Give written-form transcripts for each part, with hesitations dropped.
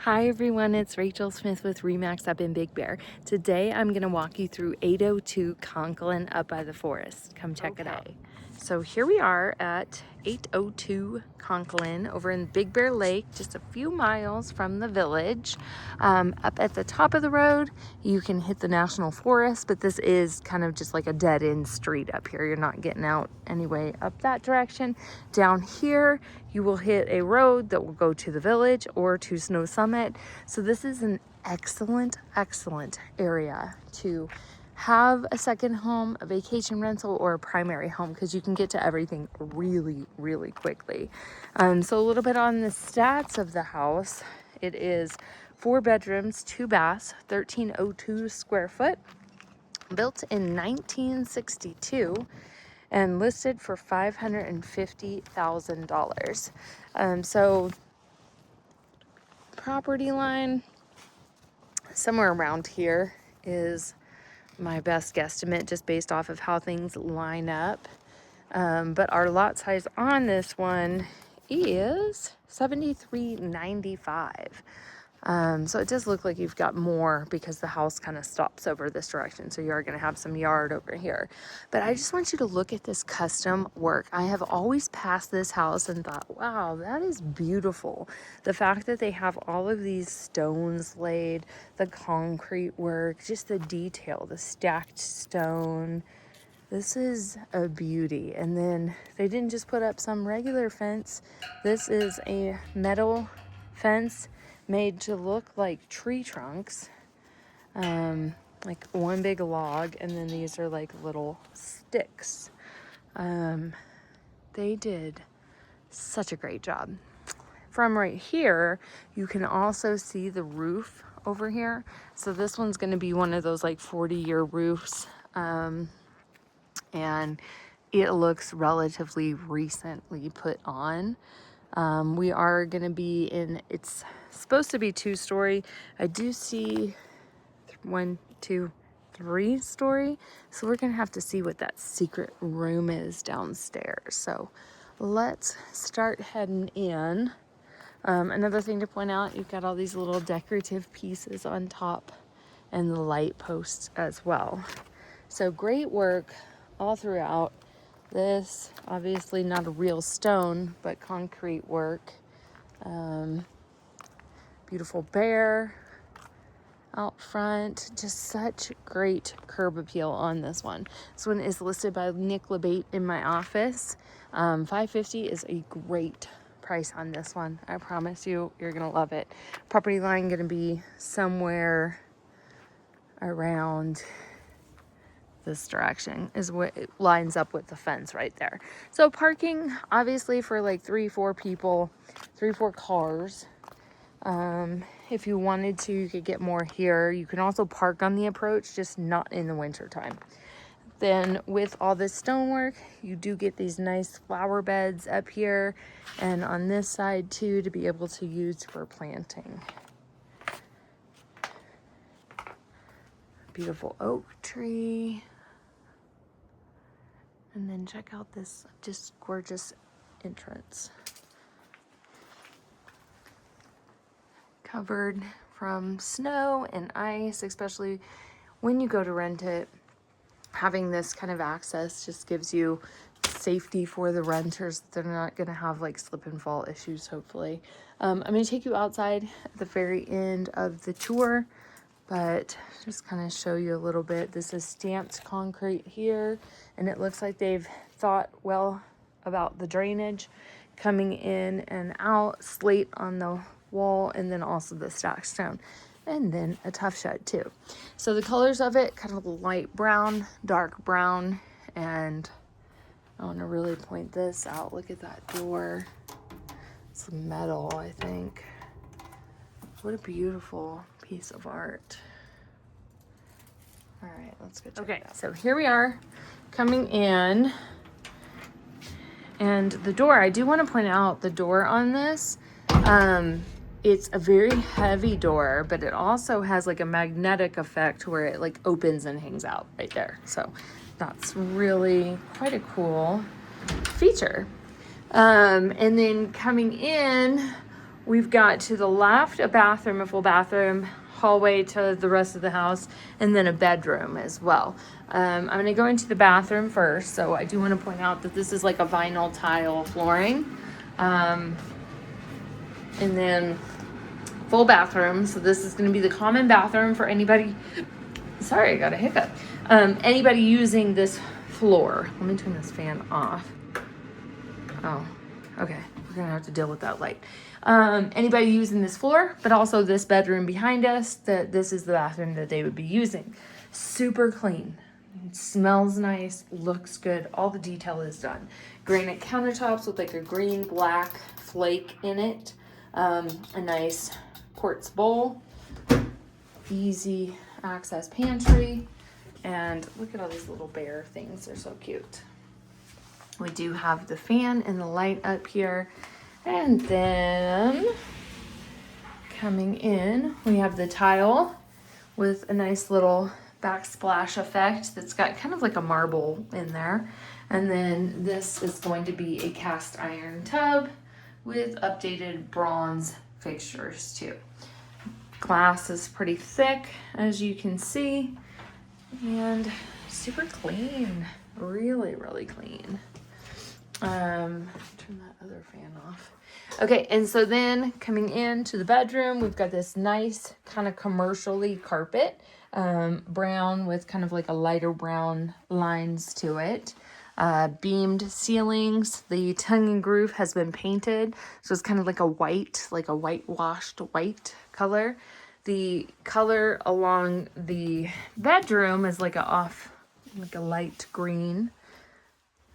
Hi everyone, it's Rachel Smith with Remax up in Big Bear. Today I'm going to walk you through 802 Conklin up by the forest. Come check it out. So here we are at 802 Conklin over in Big Bear Lake, just a few miles from the village. Up at the top of the road, you can hit the National Forest, but this is kind of just like a dead-end street up here. You're not getting out anyway up that direction. Down here, you will hit a road that will go to the village or to Snow Summit. So this is an excellent area to have a second home, a vacation rental, or a primary home, because you can get to everything really quickly. So a little bit on the stats of the house. It is 4 bedrooms, 2 baths, 1302 square foot, built in 1962 and listed for $550,000. So property line somewhere around here is my best guesstimate, just based off of how things line up. But our lot size on this one is 7395. So it does look like you've got more because the house kind of stops over this direction. So you are going to have some yard over here. But I just want you to look at this custom work. I have always passed this house and thought, wow, that is beautiful. The fact that they have all of these stones laid, the concrete work, just the detail, the stacked stone. This is a beauty. And then they didn't just put up some regular fence. This is a metal fence made to look like tree trunks, like one big log, and then these are like little sticks. They did such a great job. From right here, you can also see the roof over here. So this one's going to be one of those like 40-year roofs, and it looks relatively recently put on. We are going to be in, it's supposed to be 2-story. I do see 1, 2, 3-story. So we're going to have to see what that secret room is downstairs. So let's start heading in. Another thing to point out, you've got all these little decorative pieces on top and the light posts as well. So great work all throughout. This, obviously not a real stone, but concrete work. Beautiful bear out front. Just such great curb appeal on this one. This one is listed by Nick LeBate in my office. $550 is a great price on this one. I promise you, you're gonna love it. Property line gonna be somewhere around this direction, is what it lines up with the fence right there. So parking, obviously, for like 3-4 people, 3-4 cars. If you wanted to, you could get more here. You can also park on the approach, just not in the winter time. Then with all this stonework, you do get these nice flower beds up here and on this side too, to be able to use for planting. Beautiful oak tree. And then check out this just gorgeous entrance. Covered from snow and ice, especially when you go to rent it. Having this kind of access just gives you safety for the renters. They're not going to have like slip and fall issues, hopefully. I'm going to take you outside at the very end of the tour, but just kind of show you a little bit. This is stamped concrete here, and it looks like they've thought well about the drainage coming in and out, slate on the wall, and then also the stacked stone, and then a tough shed too. So the colors of it, kind of light brown, dark brown, and I want to really point this out. Look at that door. It's metal, I think. What a beautiful piece of art. All right, let's go check it out. So here we are coming in, and the door, I do want to point out the door on this. It's a very heavy door, but it also has like a magnetic effect where it like opens and hangs out right there. So that's really quite a cool feature. And then coming in, we've got to the left a bathroom, a full bathroom, hallway to the rest of the house, and then a bedroom as well. I'm going to go into the bathroom first. So I do want to point out that this is like a vinyl tile flooring. And then full bathroom. So this is going to be the common bathroom for anybody. Sorry, I got a hiccup. Anybody using this floor. Let me turn this fan off. Oh, okay. We're going to have to deal with that light. Anybody using this floor, but also this bedroom behind us, this is the bathroom that they would be using. Super clean. It smells nice, looks good. All the detail is done. Granite countertops with like a green black flake in it. A nice quartz bowl. Easy access pantry. And look at all these little bear things. They're so cute. We do have the fan and the light up here. And then coming in, we have the tile with a nice little backsplash effect that's got kind of like a marble in there. And then this is going to be a cast iron tub with updated bronze fixtures too. Glass is pretty thick, as you can see, and super clean. Really, really clean. Turn that other fan off. Okay, and so then coming into the bedroom, we've got this nice kind of commercially carpet, brown with kind of like a lighter brown lines to it. Beamed ceilings. The tongue and groove has been painted, so it's kind of like a whitewashed white color. The color along the bedroom is like a light green.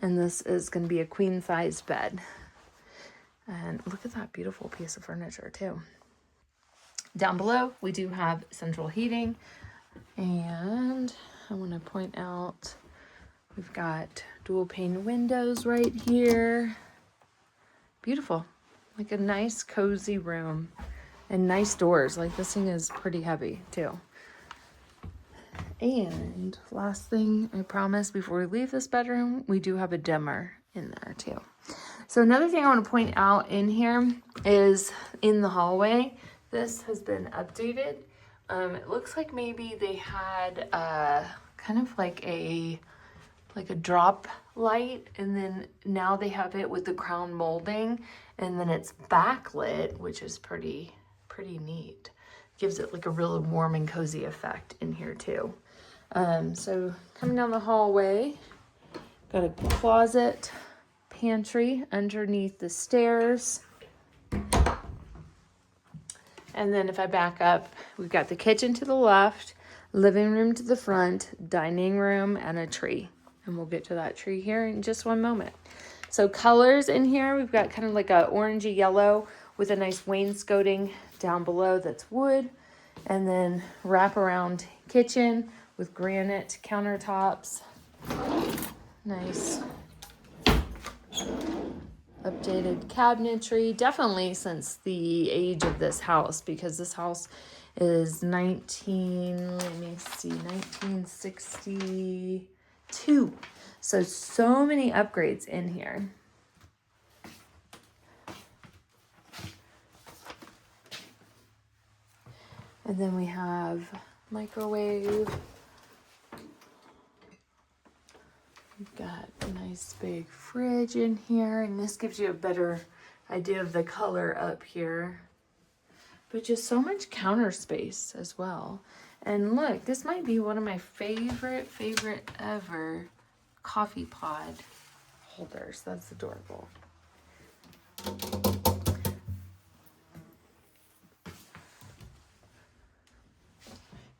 And this is going to be a queen size bed. And look at that beautiful piece of furniture too. Down below, we do have central heating. And I want to point out, we've got dual pane windows right here. Beautiful. Like a nice cozy room. And nice doors. Like this thing is pretty heavy too. And last thing I promise before we leave this bedroom, we do have a dimmer in there too. So another thing I want to point out in here is in the hallway, this has been updated. It looks like maybe they had kind of like a drop light, and then now they have it with the crown molding, and then it's backlit, which is pretty neat. Gives it like a really warm and cozy effect in here too. So coming down the hallway, got a closet, pantry underneath the stairs. And then if I back up, we've got the kitchen to the left, living room to the front, dining room, and a tree. And we'll get to that tree here in just one moment. So colors in here, we've got kind of like a orangey yellow with a nice wainscoting down below that's wood. And then wrap around kitchen with granite countertops. Nice updated cabinetry. Definitely since the age of this house, because this house is 1962. So many upgrades in here. And then we have microwave. We've got a nice big fridge in here, and this gives you a better idea of the color up here. But just so much counter space as well. And look, this might be one of my favorite ever coffee pod holders. That's adorable.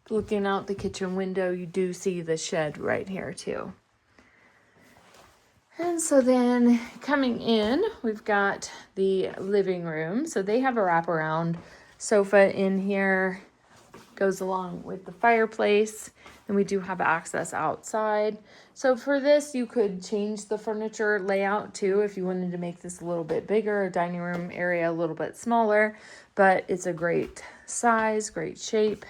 Looking out the kitchen window, you do see the shed right here too. And so then coming in, we've got the living room. So they have a wraparound sofa in here, goes along with the fireplace. And we do have access outside. So for this, you could change the furniture layout too if you wanted to make this a little bit bigger, a dining room area a little bit smaller. But it's a great size, great shape.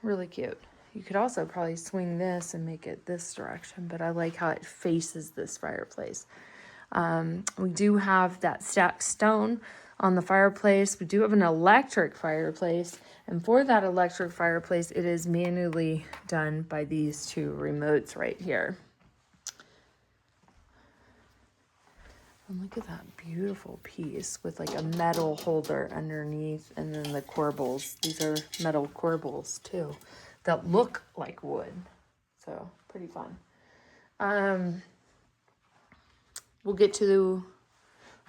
Really cute. You could also probably swing this and make it this direction, but I like how it faces this fireplace. We do have that stacked stone on the fireplace. We do have an electric fireplace, and for that electric fireplace, it is manually done by these two remotes right here. And look at that beautiful piece with like a metal holder underneath, and then the corbels. These are metal corbels too that look like wood. So pretty fun. We'll get to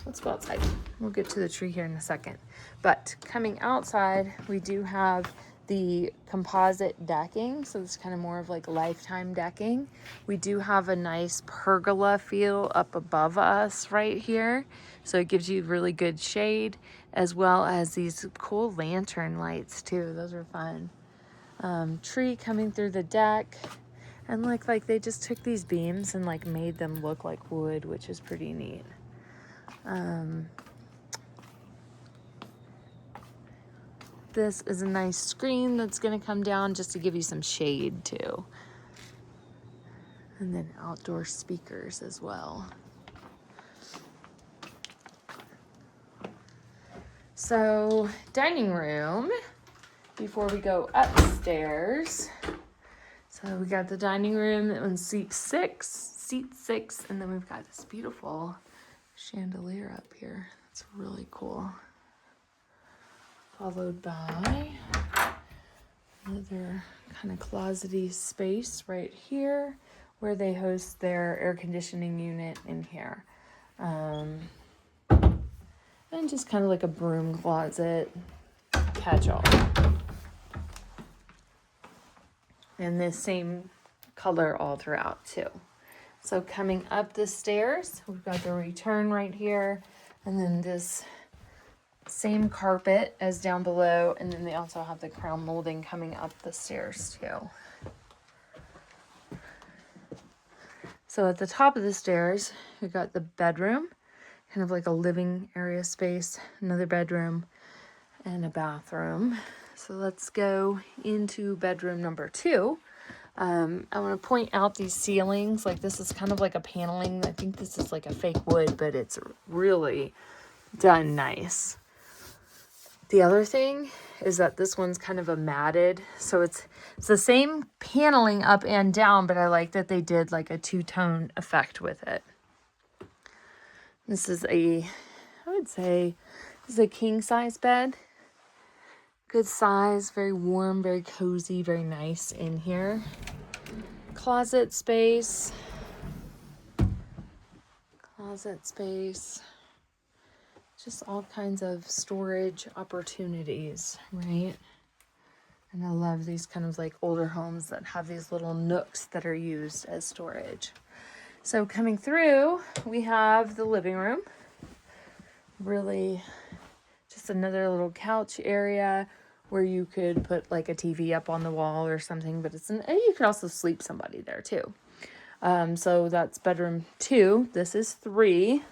let's go outside. We'll get to the tree here in a second. But coming outside, we do have the composite decking. So it's kind of more of like lifetime decking. We do have a nice pergola feel up above us right here. So it gives you really good shade, as well as these cool lantern lights too. Those are fun. Tree coming through the deck. And look, like they just took these beams and like made them look like wood, which is pretty neat. This is a nice screen that's going to come down just to give you some shade too. And then outdoor speakers as well. So, dining room, before we go upstairs. So we got the dining room on seat six, and then we've got this beautiful chandelier up here. It's really cool. Followed by another kind of closet-y space right here where they host their air conditioning unit in here. And just kind of like a broom closet catch-all. And this same color all throughout too. So coming up the stairs, we've got the return right here, and then this same carpet as down below, and then they also have the crown molding coming up the stairs too. So at the top of the stairs, we've got the bedroom, kind of like a living area space, another bedroom, and a bathroom. So let's go into bedroom number 2. I want to point out these ceilings. Like this is kind of like a paneling. I think this is like a fake wood, but it's really done nice. The other thing is that this one's kind of a matted, so it's the same paneling up and down, but I like that they did like a two-tone effect with it. This is I would say, this is a king-size bed. Good size, very warm, very cozy, very nice in here. Closet space. Just all kinds of storage opportunities, right? And I love these kind of like older homes that have these little nooks that are used as storage. So coming through, we have the living room. Really just another little couch area where you could put like a TV up on the wall or something, but you could also sleep somebody there too. So that's bedroom 2. This is 3.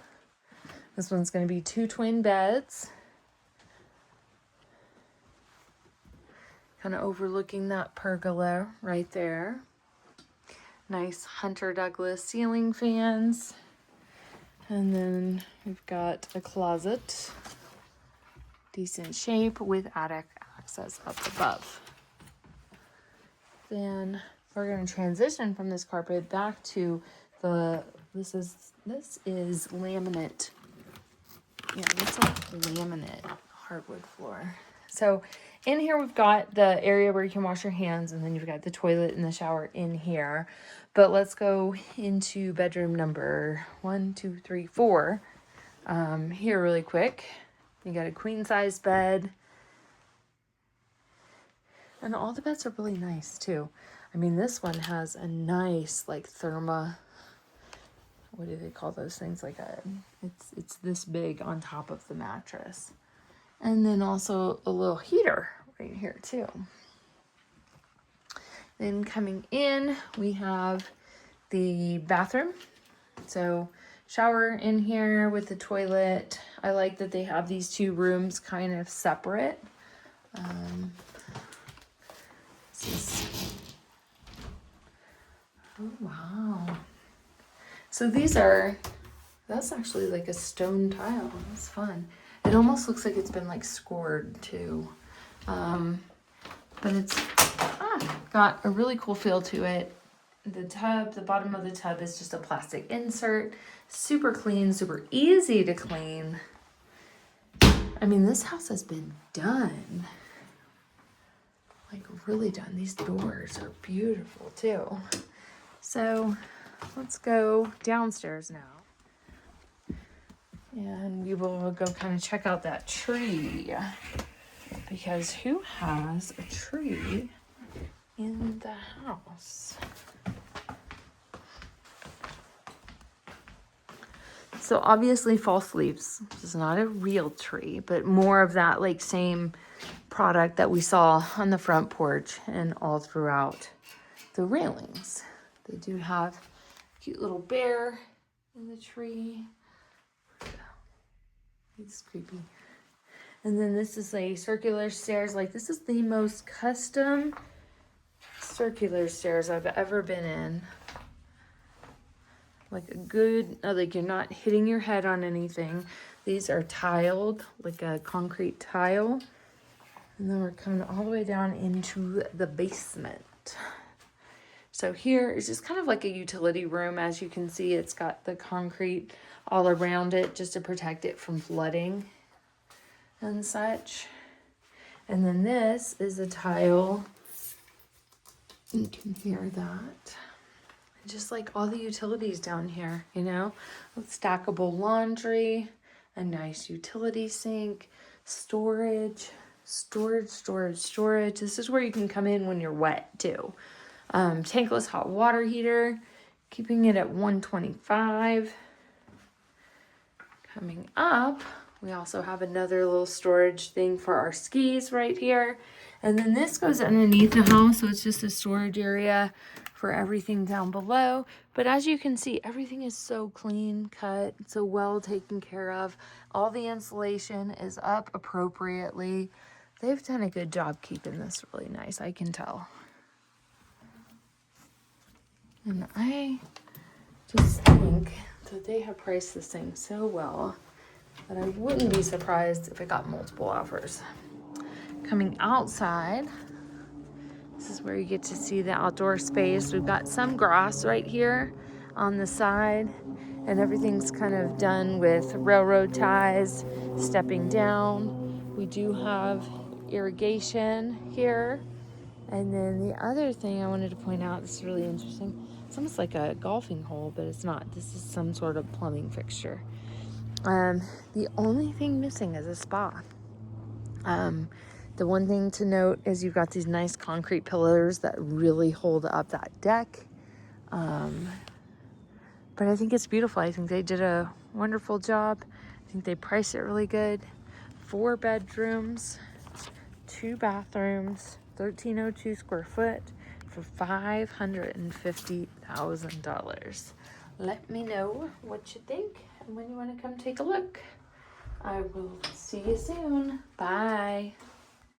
This one's going to be 2 twin beds. Kind of overlooking that pergola right there. Nice Hunter Douglas ceiling fans. And then we've got a closet. Decent shape with attic access up above. Then we're going to transition from this carpet back to this is laminate. Yeah, it's like laminate hardwood floor. So in here we've got the area where you can wash your hands, and then you've got the toilet and the shower in here. But let's go into bedroom number 1, 2, 3, 4. Here really quick. You got a queen size bed. And all the beds are really nice too. I mean, this one has a nice like what do they call those things? Like it's this big on top of the mattress. And then also a little heater right here too. Then coming in, we have the bathroom. So shower in here with the toilet. I like that they have these 2 rooms kind of separate. Oh, wow. So that's actually like a stone tile. That's fun. It almost looks like it's been like scored too. But it's got a really cool feel to it. The tub, the bottom of the tub is just a plastic insert. Super clean, super easy to clean. I mean, this house has been done. Like really done. These doors are beautiful too. So let's go downstairs now. And we will go kind of check out that tree. Because who has a tree in the house? So obviously false leaves. This is not a real tree, but more of that like same product that we saw on the front porch and all throughout the railings. They do have a cute little bear in the tree. It's creepy. And then this is a circular stairs. Like this is the most custom circular stairs I've ever been in. Like a good, like you're not hitting your head on anything. These are tiled, like a concrete tile. And then we're coming all the way down into the basement. So here is just kind of like a utility room. As you can see, it's got the concrete all around it just to protect it from flooding and such. And then this is a tile. You can hear that. Just like all the utilities down here, you know, with stackable laundry, a nice utility sink, storage. This is where you can come in when you're wet too. Tankless hot water heater, keeping it at 125. Coming up, we also have another little storage thing for our skis right here. And then this goes underneath the house, so it's just a storage area for everything down below. But as you can see, everything is so clean cut, so well taken care of. All the insulation is up appropriately. They've done a good job keeping this really nice, I can tell. And I just think that they have priced this thing so well that I wouldn't be surprised if it got multiple offers. Coming outside, this is where you get to see the outdoor space. We've got some grass right here on the side, and everything's kind of done with railroad ties, stepping down. We do have irrigation here. And then the other thing I wanted to point out, this is really interesting. It's almost like a golfing hole, but it's not. This is some sort of plumbing fixture. The only thing missing is a spa. The one thing to note is you've got these nice concrete pillars that really hold up that deck. But I think it's beautiful. I think they did a wonderful job. I think they priced it really good. 4 bedrooms, 2 bathrooms, 1,302 square foot for $550,000. Let me know what you think and when you want to come take a look. I will see you soon. Bye.